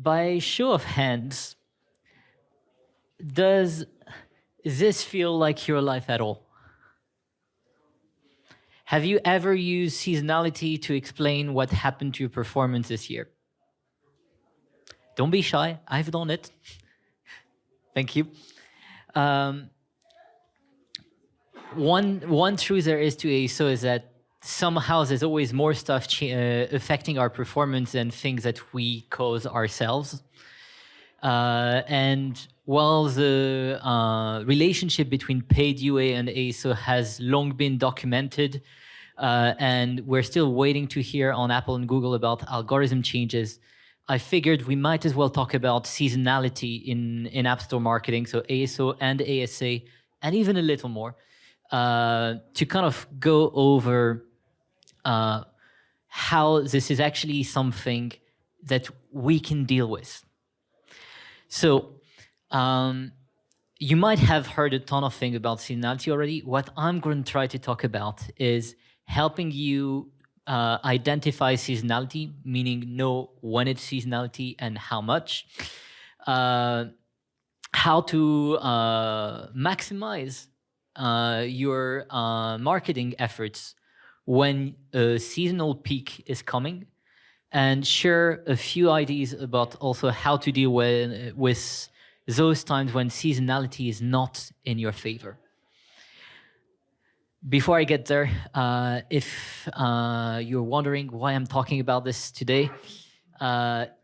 By show of hands, does this feel like your life at all? Have you ever used seasonality to explain what happened to your performance this year? Don't be shy. I've done it. Thank you. One truth there is to ASO is that somehow there's always more stuff affecting our performance than things that we cause ourselves. And while the relationship between paid UA and ASO has long been documented, and we're still waiting to hear on Apple and Google about algorithm changes, I figured we might as well talk about seasonality in App Store marketing, so ASO and ASA, and even a little more, to kind of go over how this is actually something that we can deal with. So you might have heard a ton of things about seasonality already. What I'm going to try to talk about is helping you identify seasonality, meaning know when it's seasonality and how much, how to maximize your marketing efforts when a seasonal peak is coming, and share a few ideas about also how to deal with those times when seasonality is not in your favor. Before I get there, if you're wondering why I'm talking about this today,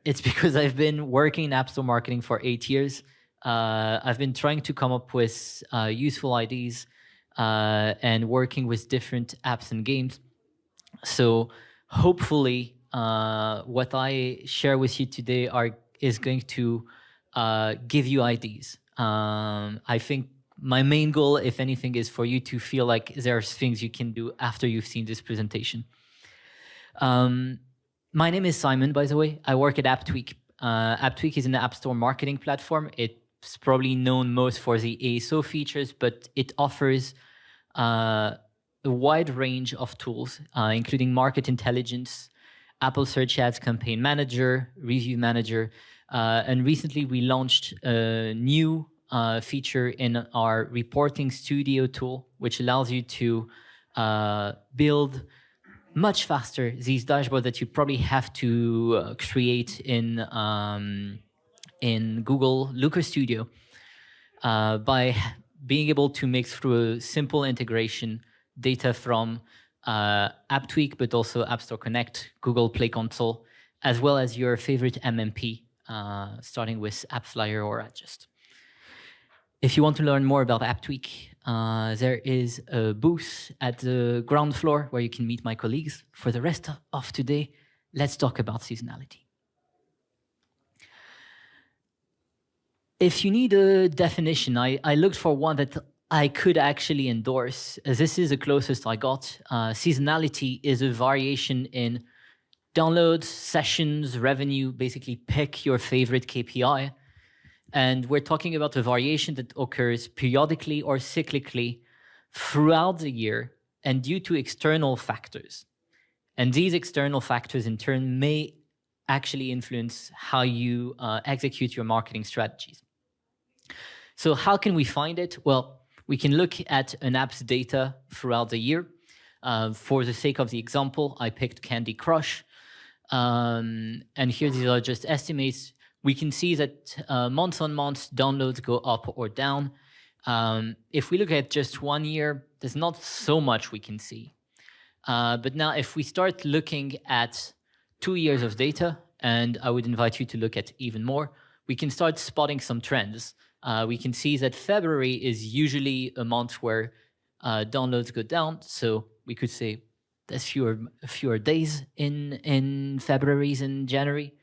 it's because I've been working in App Store marketing for 8 years. I've been trying to come up with useful ideas and working with different apps and games. So hopefully what I share with you today is going to give you ideas. I think my main goal, if anything, is for you to feel like there's things you can do after you've seen this presentation. My name is Simon, by the way. I work at AppTweak. AppTweak is an App Store marketing platform. It's probably known most for the ASO features, but it offers a wide range of tools, including market intelligence, Apple Search Ads Campaign Manager, Review Manager, and recently we launched a new feature in our Reporting Studio tool, which allows you to build much faster these dashboards that you probably have to create in Google Looker Studio by being able to make through a simple integration data from AppTweak, but also App Store Connect, Google Play Console, as well as your favorite MMP, starting with AppFlyer or Adjust. If you want to learn more about AppTweak, there is a booth at the ground floor where you can meet my colleagues. For the rest of today, let's talk about seasonality. If you need a definition, I looked for one that I could actually endorse. This is the closest I got. Seasonality is a variation in downloads, sessions, revenue, basically pick your favorite KPI. And we're talking about a variation that occurs periodically or cyclically throughout the year and due to external factors. And these external factors in turn may actually influence how you execute your marketing strategies. So how can we find it? Well, we can look at an app's data throughout the year. For the sake of the example, I picked Candy Crush. And here these are just estimates. We can see that month on month downloads go up or down. If we look at just 1 year, there's not so much we can see. But now if we start looking at 2 years of data, and I would invite you to look at even more, we can start spotting some trends. We can see that February is usually a month where downloads go down. So we could say there's fewer days in February than January.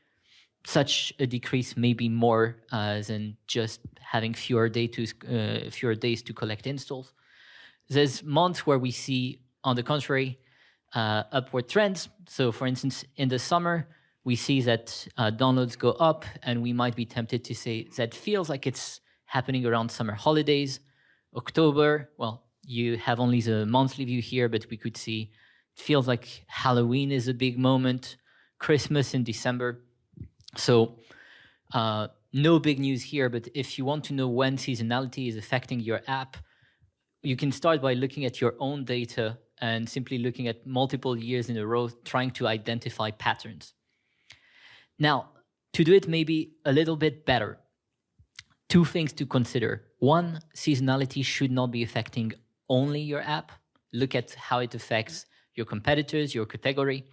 Such a decrease may be more than just having fewer days to collect installs. There's months where we see, on the contrary, upward trends. So for instance, in the summer, we see that downloads go up, and we might be tempted to say that feels like it's happening around summer holidays. October, well, you have only the monthly view here, but we could see it feels like Halloween is a big moment, Christmas in December. So No big news here, but if you want to know when seasonality is affecting your app, you can start by looking at your own data and simply looking at multiple years in a row, trying to identify patterns. Now, to do it maybe a little bit better, two things to consider. One, seasonality should not be affecting only your app. Look at how it affects your competitors, your category.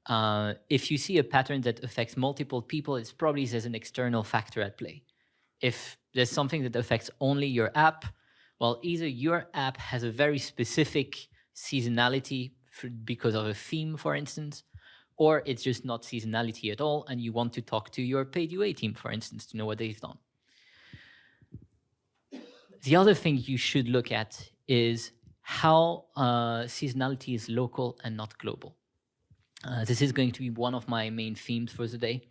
If you see a pattern that affects multiple people, it's probably there's an external factor at play. If there's something that affects only your app, well, either your app has a very specific seasonality because of a theme, for instance, or it's just not seasonality at all, and you want to talk to your paid UA team, for instance, to know what they've done. The other thing you should look at is how seasonality is local and not global. This is going to be one of my main themes for the day.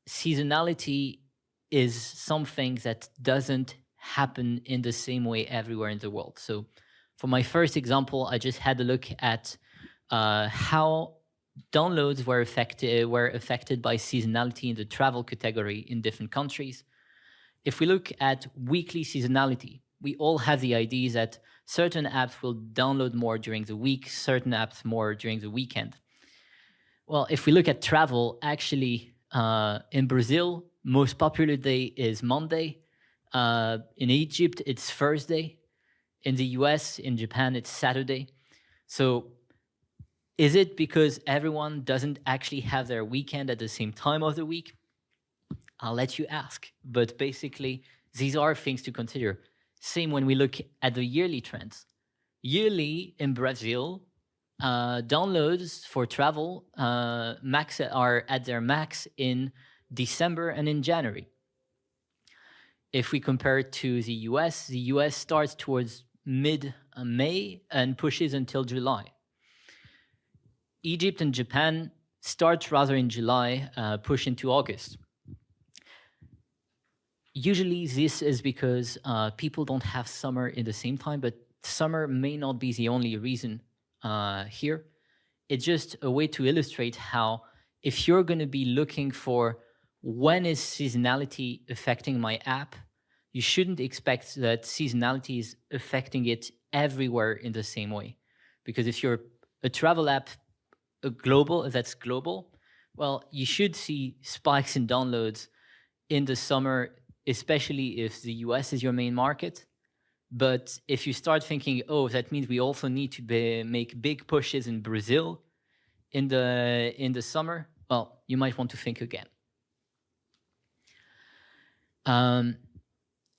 Seasonality is something that doesn't happen in the same way everywhere in the world. So for my first example, I just had a look at how downloads were affected by seasonality in the travel category in different countries. If we look at weekly seasonality, we all have the idea that certain apps will download more during the week, certain apps more during the weekend. Well, if we look at travel, actually, in Brazil, most popular day is Monday. In Egypt, it's Thursday. In the US, in Japan, it's Saturday. So is it because everyone doesn't actually have their weekend at the same time of the week? I'll let you ask. But basically, these are things to consider. Same when we look at the yearly trends. Yearly in Brazil, downloads for travel max are at their max in December and in January. If we compare it to the US starts towards mid-May and pushes until July. Egypt and Japan start rather in July, push into August. Usually this is because people don't have summer in the same time, but summer may not be the only reason here. It's just a way to illustrate how if you're going to be looking for when is seasonality affecting my app, you shouldn't expect that seasonality is affecting it everywhere in the same way. Because if you're a travel app, that's global, well, you should see spikes in downloads in the summer, especially if the US is your main market. But if you start thinking, oh, that means we also need to make big pushes in Brazil in the summer, well, you might want to think again.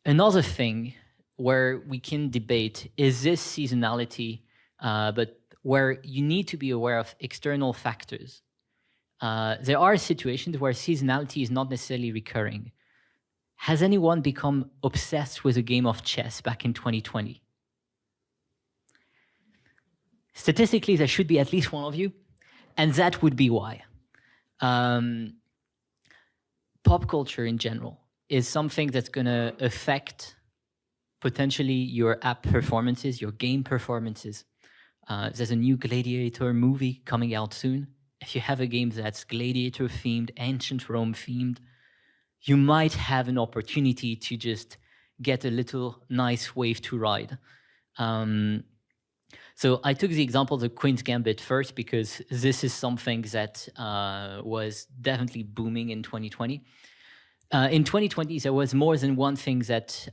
Another thing where we can debate is this seasonality, but where you need to be aware of external factors. There are situations where seasonality is not necessarily recurring. Has anyone become obsessed with a game of chess back in 2020? Statistically, there should be at least one of you, and that would be why. Pop culture in general is something that's going to affect potentially your app performances, your game performances. There's a new Gladiator movie coming out soon. If you have a game that's Gladiator themed, ancient Rome themed, you might have an opportunity to just get a little nice wave to ride. So I took the example of the Queen's Gambit first because this is something that was definitely booming in 2020. In 2020, there was more than one thing that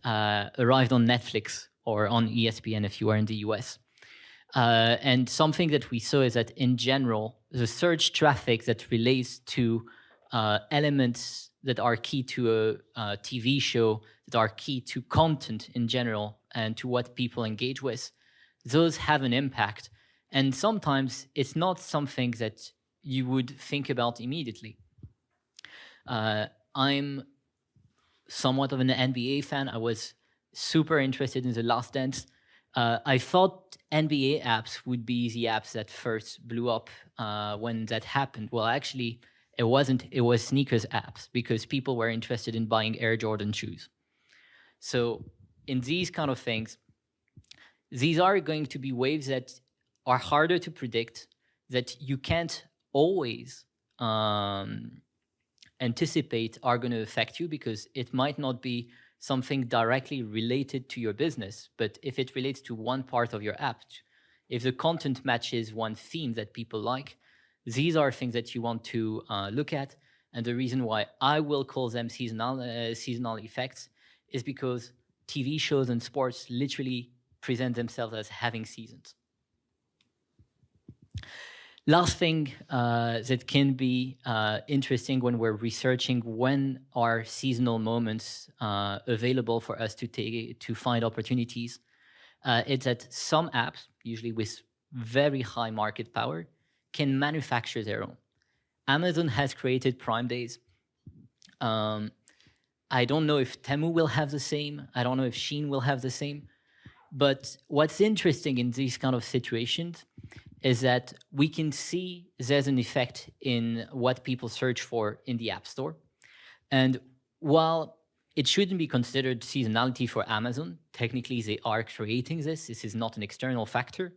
arrived on Netflix or on ESPN if you are in the US. And something that we saw is that in general, the search traffic that relates to elements that are key to a TV show, that are key to content in general and to what people engage with, those have an impact. And sometimes it's not something that you would think about immediately. I'm somewhat of an NBA fan. I was super interested in The Last Dance. I thought NBA apps would be the apps that first blew up when that happened. Well, actually, it wasn't. It was sneakers apps because people were interested in buying Air Jordan shoes. So in these kind of things, these are going to be waves that are harder to predict, that you can't always anticipate are going to affect you, because it might not be something directly related to your business, but if it relates to one part of your app, if the content matches one theme that people like, these are things that you want to look at. And the reason why I will call them seasonal effects is because TV shows and sports literally present themselves as having seasons. Last thing that can be interesting when we're researching when are seasonal moments available for us to find opportunities, it's that some apps, usually with very high market power, can manufacture their own. Amazon has created Prime Days. I don't know if Temu will have the same. I don't know if Shein will have the same. But what's interesting in these kind of situations is that we can see there's an effect in what people search for in the App Store. And while it shouldn't be considered seasonality for Amazon, technically they are creating this. This is not an external factor.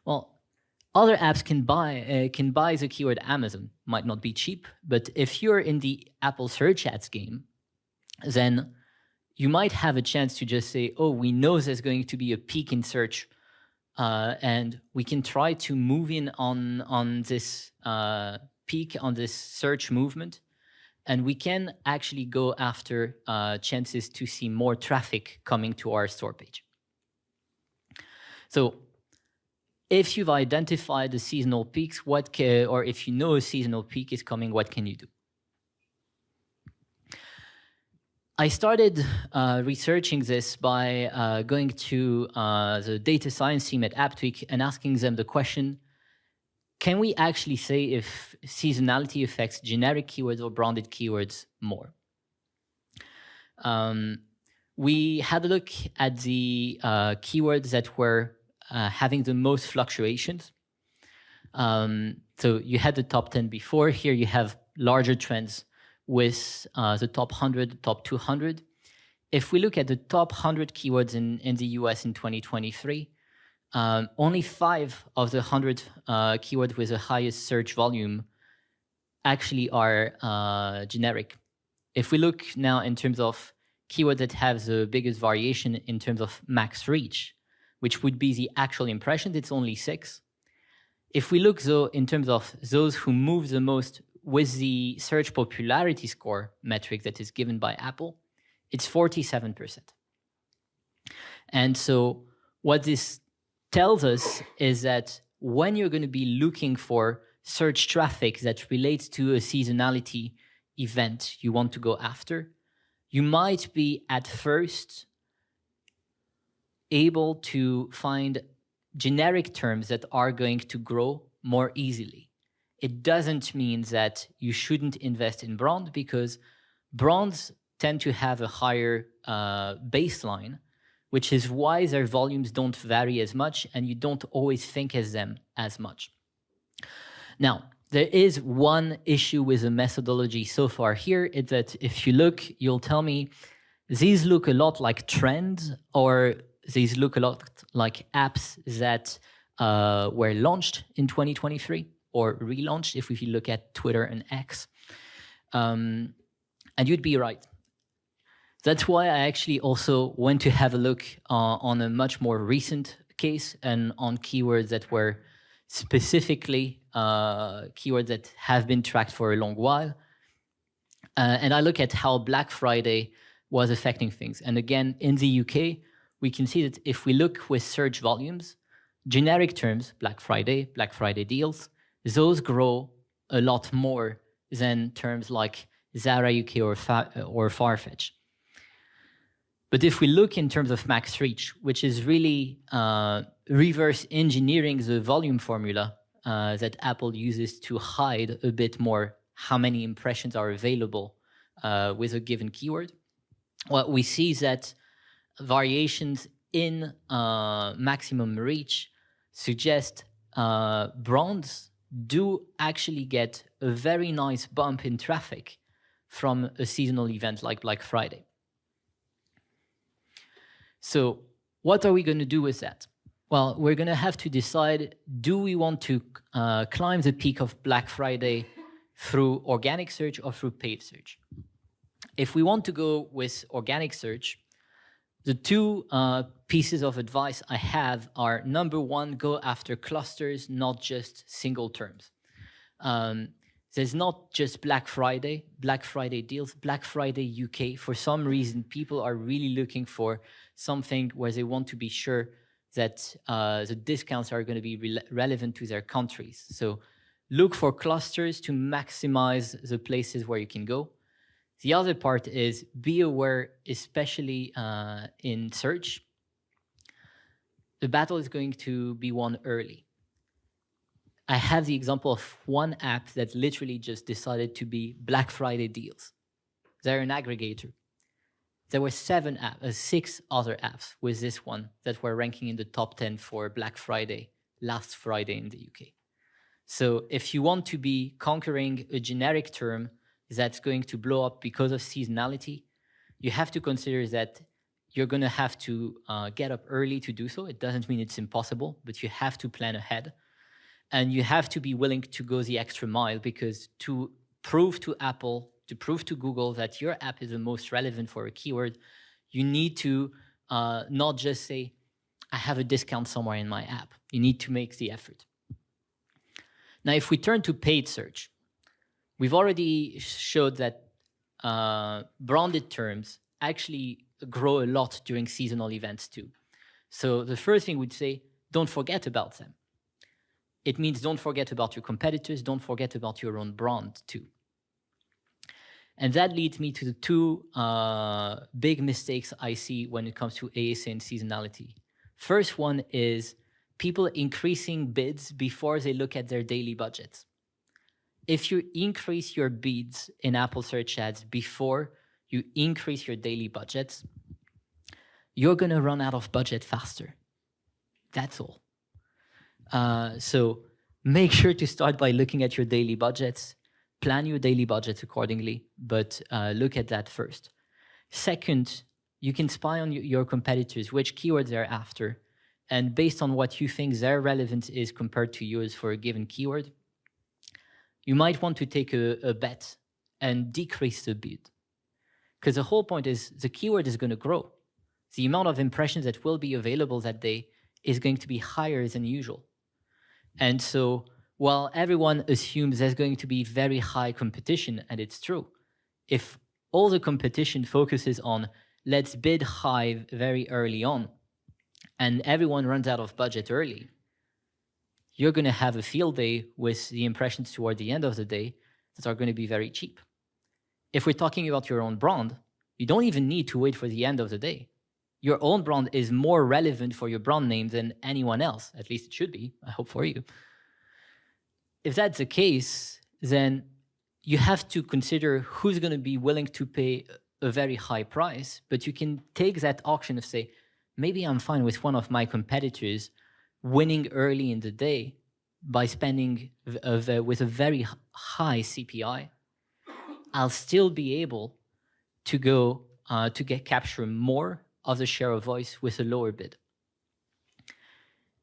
Well, other apps can buy the keyword Amazon. Might not be cheap, but if you're in the Apple search ads game, then you might have a chance to just say, oh, we know there's going to be a peak in search, and we can try to move in on this peak, on this search movement, and we can actually go after chances to see more traffic coming to our store page. So if you've identified the seasonal peaks, or if you know a seasonal peak is coming, what can you do? I started researching this by going to the data science team at AppTweak and asking them the question, can we actually say if seasonality affects generic keywords or branded keywords more? We had a look at the keywords that were having the most fluctuations. So you had the top 10 before. Here you have larger trends with the top 100, top 200. If we look at the top 100 keywords in the US in 2023, only 5 of the 100 keywords with the highest search volume actually are generic. If we look now in terms of keywords that have the biggest variation in terms of max reach, which would be the actual impressions, it's only 6. If we look, though, in terms of those who move the most with the search popularity score metric that is given by Apple, it's 47%. And so what this tells us is that when you're going to be looking for search traffic that relates to a seasonality event you want to go after, you might be at first able to find generic terms that are going to grow more easily. It doesn't mean that you shouldn't invest in brand, because brands tend to have a higher baseline, which is why their volumes don't vary as much and you don't always think as them as much. Now, there is one issue with the methodology so far here, is that if you look, you'll tell me, these look a lot like trends, or these look a lot like apps that were launched in 2023 or relaunched if you look at Twitter and X. And you'd be right. That's why I actually also went to have a look on a much more recent case and on keywords that were specifically keywords that have been tracked for a long while. And I look at how Black Friday was affecting things. And again, in the UK, we can see that if we look with search volumes, generic terms, Black Friday deals, those grow a lot more than terms like Zara UK or Farfetch. But if we look in terms of max reach, which is really reverse engineering the volume formula that Apple uses to hide a bit more how many impressions are available with a given keyword, what we see is that variations in maximum reach suggest brands do actually get a very nice bump in traffic from a seasonal event like Black Friday. So what are we going to do with that? Well, we're going to have to decide, do we want to climb the peak of Black Friday through organic search or through paid search. If we want to go with organic search, the two pieces of advice I have are, number one, go after clusters, not just single terms. There's not just Black Friday deals, Black Friday UK. For some reason, people are really looking for something where they want to be sure that the discounts are going to be relevant to their countries. So look for clusters to maximize the places where you can go. The other part is be aware, especially in search, the battle is going to be won early. I have the example of one app that literally just decided to be Black Friday deals. They're an aggregator. There were 6 other apps with this one that were ranking in the top 10 for Black Friday, last Friday in the UK. So if you want to be conquering a generic term that's going to blow up because of seasonality, you have to consider that you're going to have to get up early to do so. It doesn't mean it's impossible, but you have to plan ahead. And you have to be willing to go the extra mile, because to prove to Apple, to prove to Google that your app is the most relevant for a keyword, you need to not just say, I have a discount somewhere in my app. You need to make the effort. Now, if we turn to paid search, we've already showed that branded terms actually grow a lot during seasonal events too. So the first thing we'd say, don't forget about them. It means don't forget about your competitors, don't forget about your own brand too. And that leads me to the two big mistakes I see when it comes to ASO and seasonality. First one is people increasing bids before they look at their daily budgets. If you increase your bids in Apple search ads before you increase your daily budgets, you're going to run out of budget faster. That's all. So make sure to start by looking at your daily budgets, plan your daily budgets accordingly, but look at that first. Second, you can spy on your competitors, which keywords they're after, and based on what you think their relevance is compared to yours for a given keyword, you might want to take a bet and decrease the bid. Because the whole point is the keyword is going to grow. The amount of impressions that will be available that day is going to be higher than usual. And so while everyone assumes there's going to be very high competition, and it's true, if all the competition focuses on let's bid high very early on, and everyone runs out of budget early, you're going to have a field day with the impressions toward the end of the day that are going to be very cheap. If we're talking about your own brand, you don't even need to wait for the end of the day. Your own brand is more relevant for your brand name than anyone else. At least it should be, I hope for you. If that's the case, then you have to consider who's going to be willing to pay a very high price, but you can take that auction and say, maybe I'm fine with one of my competitors winning early in the day by spending with a very high CPI. I'll still be able to go to capture more of the share of voice with a lower bid.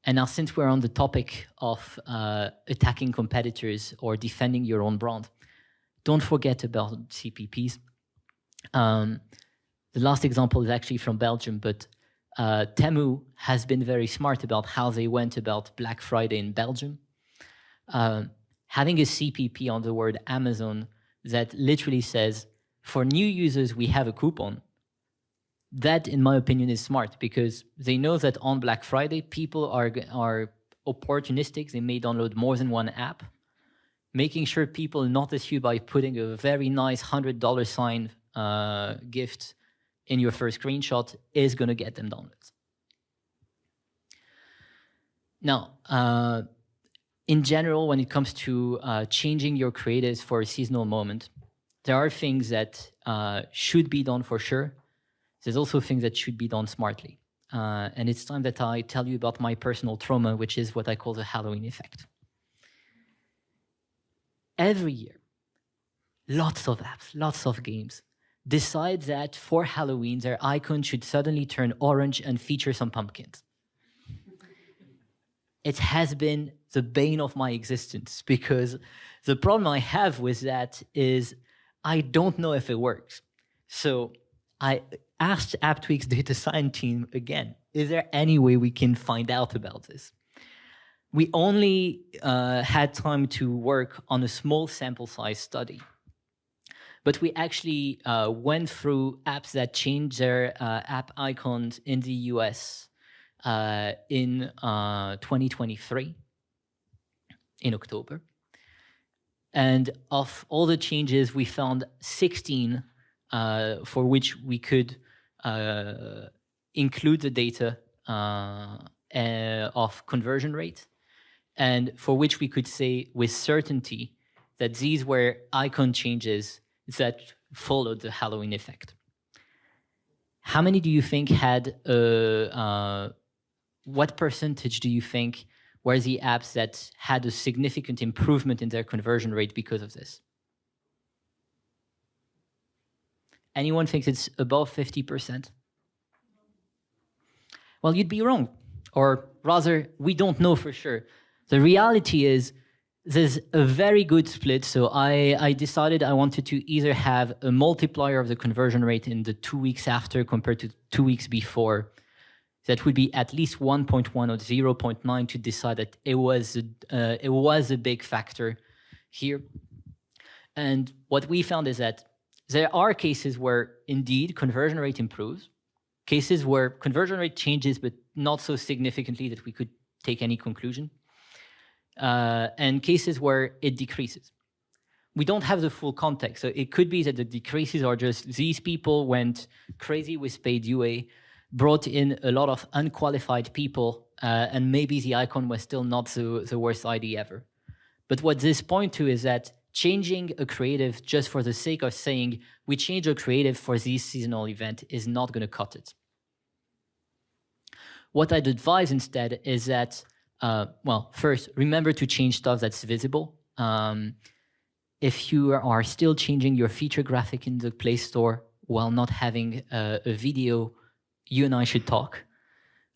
And now, since we're on the topic of attacking competitors or defending your own brand, don't forget about CPPs. The last example is actually from Belgium, but Temu has been very smart about how they went about Black Friday in Belgium. Having a CPP on the word Amazon that literally says, for new users, we have a coupon. That, in my opinion, is smart, because they know that on Black Friday, people are opportunistic. They may download more than one app. Making sure people notice you by putting a very nice $100 sign gift in your first screenshot is going to get them downloads. Now, in general, when it comes to changing your creatives for a seasonal moment, there are things that should be done for sure. There's also things that should be done smartly. And it's time that I tell you about my personal trauma, which is what I call the Halloween effect. Every year, lots of apps, lots of games decide that for Halloween, their icon should suddenly turn orange and feature some pumpkins. it has been the bane of my existence, because the problem I have with that is I don't know if it works. So I asked AppTweak's data science team again, is there any way we can find out about this? We only had time to work on a small sample size study. But we actually went through apps that changed their app icons in the US in 2023, in October. And of all the changes, we found 16 for which we could include the data of conversion rate, and for which we could say with certainty that these were icon changes that followed the Halloween effect. How many do you think had, what percentage do you think were the apps that had a significant improvement in their conversion rate because of this? Anyone thinks it's above 50%? Well, you'd be wrong. Or rather, we don't know for sure. The reality is there's a very good split. So I decided I wanted to either have a multiplier of the conversion rate in the 2 weeks after compared to 2 weeks before. That would be at least 1.1 or 0.9 to decide that it was a big factor here. And what we found is that there are cases where indeed conversion rate improves, cases where conversion rate changes but not so significantly that we could take any conclusion, and cases where it decreases. We don't have the full context, so it could be that the decreases are just these people went crazy with paid UA, brought in a lot of unqualified people, and maybe the icon was still not the worst idea ever. But what this points to is that changing a creative just for the sake of saying we change a creative for this seasonal event is not going to cut it. What I'd advise instead is that, well, first, remember to change stuff that's visible. If you are still changing your feature graphic in the Play Store while not having a video, you and I should talk.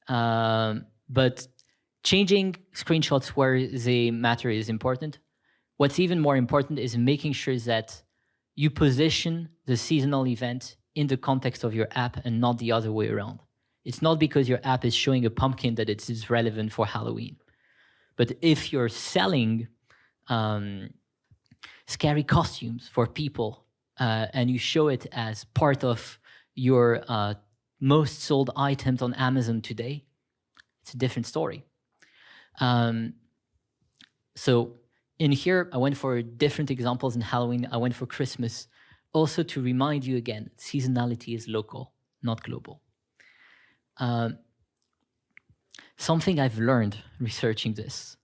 But changing screenshots where they matter is important. What's even more important is making sure that you position the seasonal event in the context of your app and not the other way around. It's not because your app is showing a pumpkin that it is relevant for Halloween. But if you're selling scary costumes for people and you show it as part of your most sold items on Amazon today, it's a different story. So in here, I went for different examples in Halloween. I went for Christmas. Also to remind you again, seasonality is local, not global. Something I've learned researching this.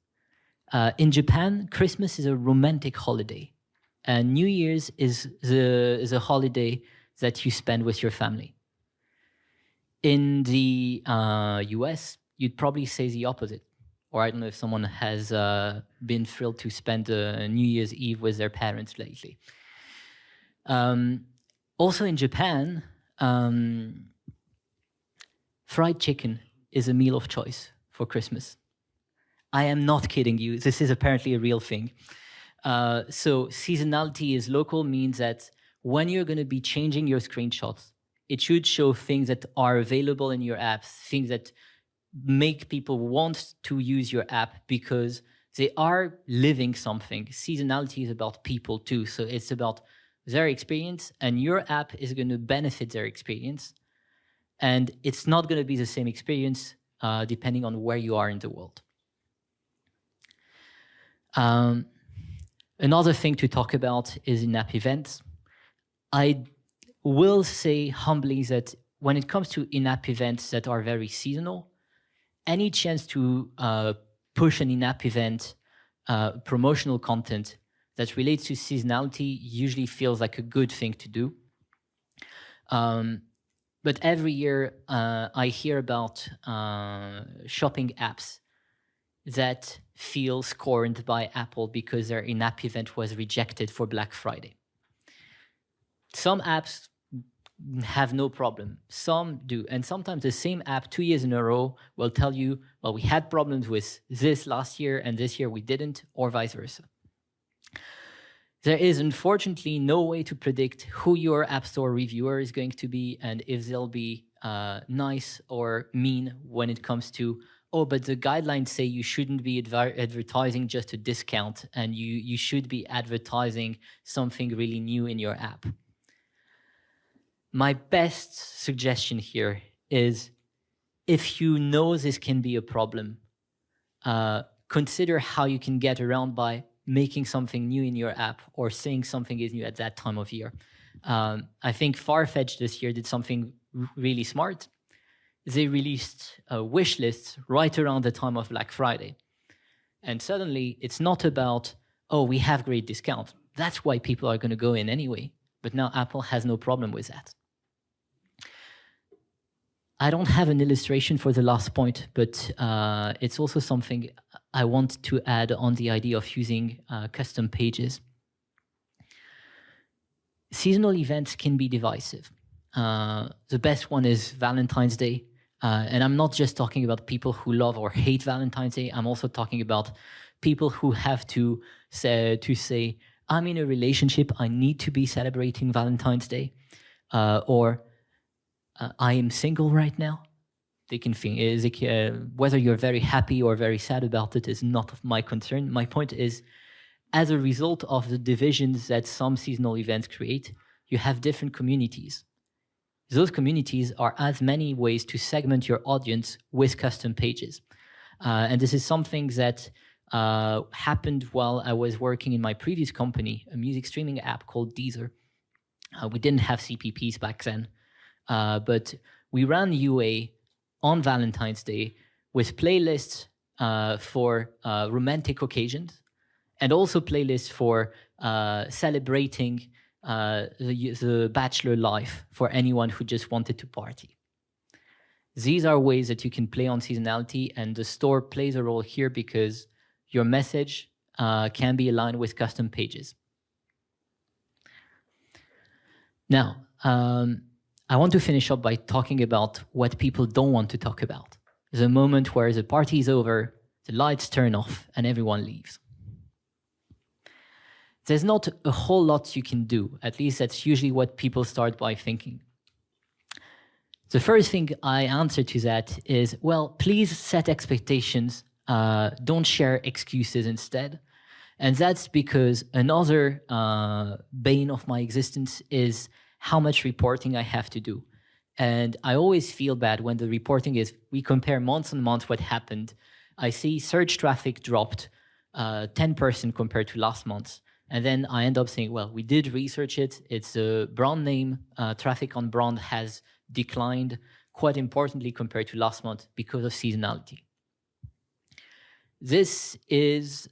In Japan, Christmas is a romantic holiday. And New Year's is a holiday that you spend with your family. In the US, you'd probably say the opposite. Or I don't know if someone has been thrilled to spend New Year's Eve with their parents lately. Also in Japan, fried chicken is a meal of choice for Christmas. I am not kidding you. This is apparently a real thing. So seasonality is local means that when you're going to be changing your screenshots, it should show things that are available in your apps, things that make people want to use your app because they are living something. Seasonality is about people too. So it's about their experience, and your app is going to benefit their experience. And it's not going to be the same experience depending on where you are in the world. Another thing to talk about is in-app events. I will say humbly that when it comes to in-app events that are very seasonal, any chance to push an in-app event, promotional content that relates to seasonality usually feels like a good thing to do. But every year I hear about shopping apps that feel scorned by Apple because their in-app event was rejected for Black Friday. Some apps have no problem. Some do. And sometimes the same app 2 years in a row will tell you, well, we had problems with this last year and this year we didn't, or vice versa. There is unfortunately no way to predict who your App Store reviewer is going to be and if they'll be nice or mean when it comes to, oh, but the guidelines say you shouldn't be advertising just a discount and you should be advertising something really new in your app. My best suggestion here is, if you know this can be a problem, consider how you can get around by making something new in your app or saying something is new at that time of year. I think Farfetch this year did something really smart. They released wish lists right around the time of Black Friday. And suddenly it's not about, oh, we have great discounts. That's why people are going to go in anyway. But now Apple has no problem with that. I don't have an illustration for the last point, but it's also something I want to add on the idea of using custom pages. Seasonal events can be divisive. The best one is Valentine's Day. And I'm not just talking about people who love or hate Valentine's Day. I'm also talking about people who have to say, I'm in a relationship, I need to be celebrating Valentine's Day. Or I am single right now. They can think, whether you're very happy or very sad about it is not of my concern. My point is, as a result of the divisions that some seasonal events create, you have different communities. Those communities are as many ways to segment your audience with custom pages. And this is something that happened while I was working in my previous company, a music streaming app called Deezer. We didn't have CPPs back then, but we ran UA on Valentine's Day with playlists for romantic occasions and also playlists for celebrating the bachelor life for anyone who just wanted to party. These are ways that you can play on seasonality, and the store plays a role here because your message can be aligned with custom pages. Now, I want to finish up by talking about what people don't want to talk about. The moment where the party is over, the lights turn off, and everyone leaves. There's not a whole lot you can do. At least that's usually what people start by thinking. The first thing I answer to that is, well, please set expectations. Don't share excuses instead. And that's because another bane of my existence is how much reporting I have to do. And I always feel bad when the reporting is, we compare month on month what happened. I see search traffic dropped 10% compared to last month. And then I end up saying, well, we did research it. It's a brand name. Traffic on brand has declined quite importantly compared to last month because of seasonality. This is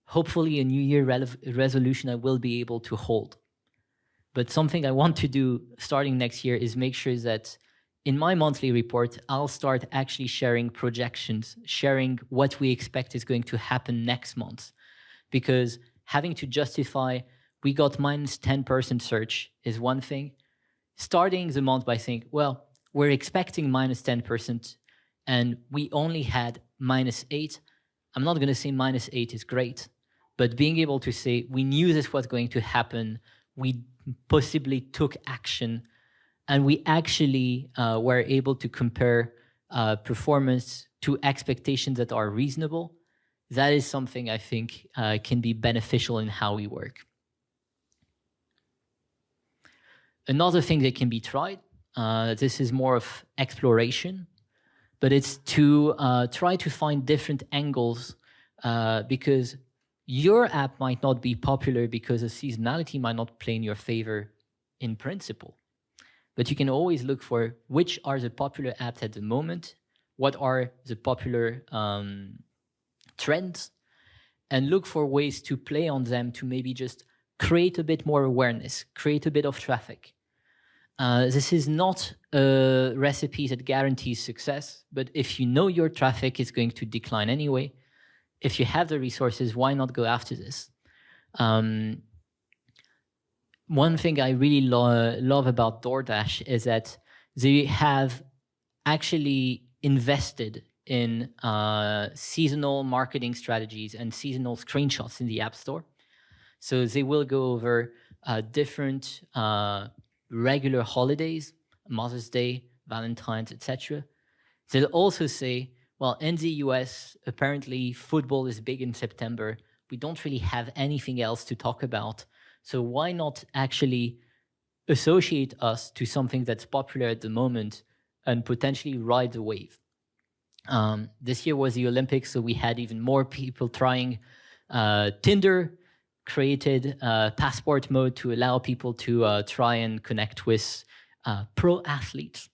hopefully a New Year resolution I will be able to hold. But something I want to do starting next year is make sure that in my monthly report, I'll start actually sharing projections, sharing what we expect is going to happen next month. Because having to justify, we got minus 10% search is one thing. Starting the month by saying, well, we're expecting minus 10% and we only had minus 8. I'm not going to say minus 8 is great, but being able to say, we knew this was going to happen, we possibly took action, and we actually were able to compare performance to expectations that are reasonable. That is something I think can be beneficial in how we work. Another thing that can be tried, this is more of exploration, but it's to try to find different angles because your app might not be popular because the seasonality might not play in your favor in principle. But you can always look for which are the popular apps at the moment, what are the popular trends, and look for ways to play on them to maybe just create a bit more awareness, create a bit of traffic. This is not a recipe that guarantees success, but if you know your traffic is going to decline anyway, if you have the resources, why not go after this? one thing I really love about DoorDash is that they have actually invested in seasonal marketing strategies and seasonal screenshots in the App Store. So they will go over different regular holidays, Mother's Day, Valentine's, etc. They'll also say, well, in the US, apparently football is big in September. We don't really have anything else to talk about. So why not actually associate us to something that's popular at the moment and potentially ride the wave? This year was the Olympics, so we had even more people trying. Tinder created passport mode to allow people to try and connect with pro athletes.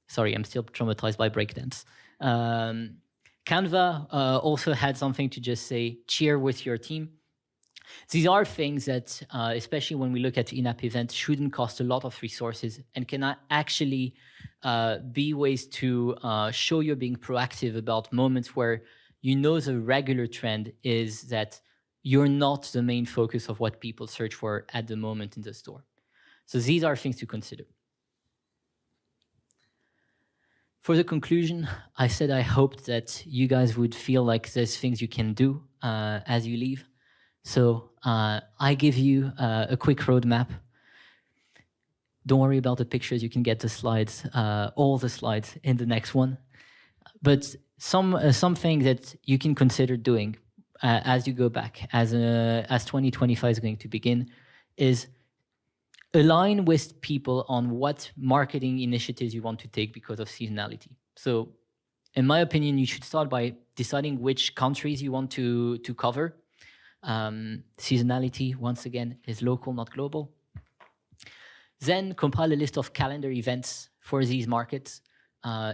Sorry, I'm still traumatized by breakdance. Canva also had something to just say, cheer with your team. These are things that, especially when we look at in-app events, shouldn't cost a lot of resources and can actually be ways to show you're being proactive about moments where you know the regular trend is that you're not the main focus of what people search for at the moment in the store. So these are things to consider. For the conclusion, I said I hoped that you guys would feel like there's things you can do as you leave. So I give you a quick roadmap. Don't worry about the pictures. You can get the slides, all the slides in the next one. But something that you can consider doing as you go back, as 2025 is going to begin, is align with people on what marketing initiatives you want to take because of seasonality. So in my opinion, you should start by deciding which countries you want to cover. Seasonality, once again, is local, not global. Then compile a list of calendar events for these markets.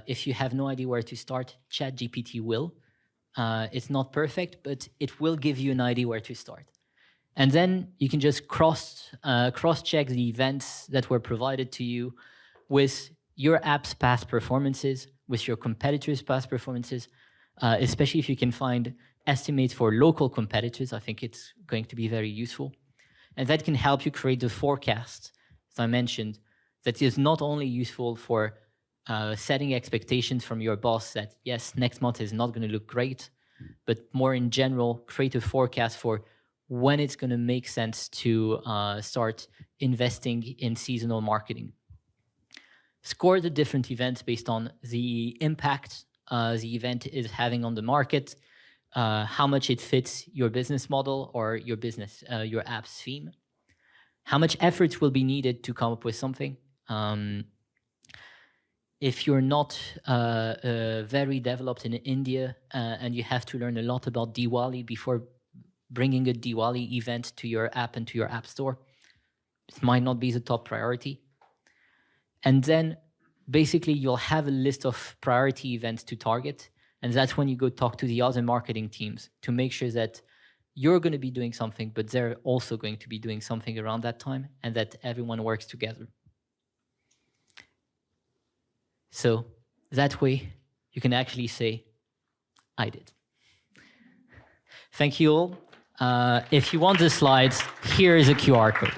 If you have no idea where to start, ChatGPT will. It's not perfect, but it will give you an idea where to start. And then you can just cross-check the events that were provided to you with your app's past performances, with your competitors' past performances, especially if you can find estimates for local competitors. I think it's going to be very useful. And that can help you create the forecast, as I mentioned, that is not only useful for setting expectations from your boss that, yes, next month is not going to look great, but more in general, create a forecast for when it's going to make sense to start investing in seasonal marketing. Score the different events based on the impact the event is having on the market, how much it fits your business model or your business, your app's theme, how much effort will be needed to come up with something. If you're not very developed in India and you have to learn a lot about Diwali before bringing a Diwali event to your app and to your app store, it might not be the top priority. And then basically you'll have a list of priority events to target. And that's when you go talk to the other marketing teams to make sure that you're going to be doing something, but they're also going to be doing something around that time and that everyone works together. So that way you can actually say, I did. Thank you all. If you want the slides, here is a QR code.